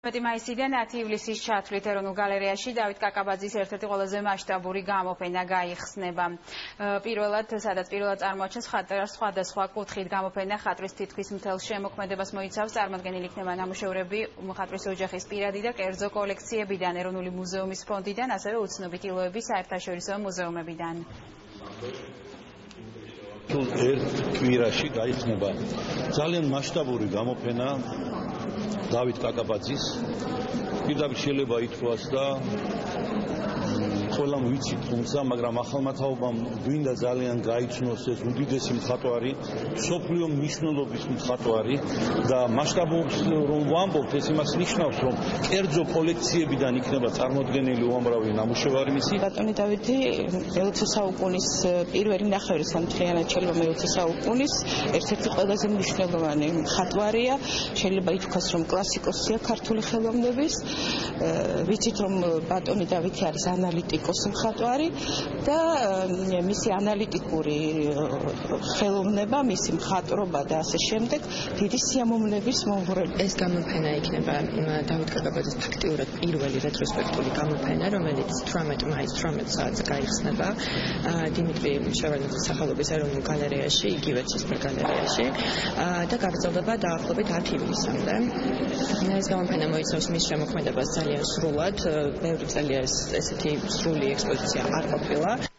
მაისიდან 10 ივლისის ჩათვლით ეროვნულ გალერეაში დავით კაკაბაძის ერთ-ერთი ყველაზე მასშტაბური გამოფენა გაიხსნება. Პირველად წარმოაჩენს ხატვას სხვადასხვა კუთხით გამოფენა ხატვის თითქმის მთელ შემოქმედებას მოიცავს, წარმოდგენილი იქნება ნამუშევრები ხატვის ოჯახის პირადი და კერძო კოლექციებიდან, ეროვნული მუზეუმის ფონდიდან, ასევე უცნობი ტილოების საერთაშორისო მუზეუმებიდან. ერთ კვირაში გაიხსნება ძალიან მასშტაბური გამოფენა დავით კაკაბაძის. პირდაპირ შეიძლება ითქვას და ყველამ ვიცით, თუმცა მაგრამ ახალმა თაობამ გვინდა ძალიან გაიცნოს ეს უდიდესი მხატვარი, მსოფლიო მნიშვნელობის მხატვარი და მასშტაბურს რომ ვამბობთ, ეს იმას ნიშნავს, რომ კერძო კოლექციებიდან იქნება წარმოდგენილი უამრავი ნამუშევარი მისი. ბატონი დავითი მე-20 საუკუნის პირველი ნახევრის მთლიანად შეიძლება მე-20 საუკუნის ერთ-ერთი ყველაზე მნიშვნელოვანი მხატვარია. შეიძლება ითქვას, რომ კლასიკოსია ქართული ხელოვნების. ვიცით, რომ ბატონი დავითი არის ანალიტიკოსი მხატვარი და მისი ანალიტიკური ხელოვნება, მისი მხატვრობა და ასე შემდეგ დიდი სიამოვნების მომღრელი. ეს გამოფენა იქნება დავით კაკაბაძის ფაქტიურად პირველი რეტროსპექტული გამოფენა, რომელიც 18 მაისს 18 საათზე გაიხსნება დიმიტრი შევარდნაძის სახელობის ეროვნულ გალერეაში, იგივე ცისფერ გალერეაში და გაგრძელდება დაახლოებით 10 ივლისამდე. ეს გამოფენა მოიცავს მის შემოქმედებას ძალიან სრულად, ბევრი წელია ესეთი სრული ექსპოზიცია არ ყოფილა.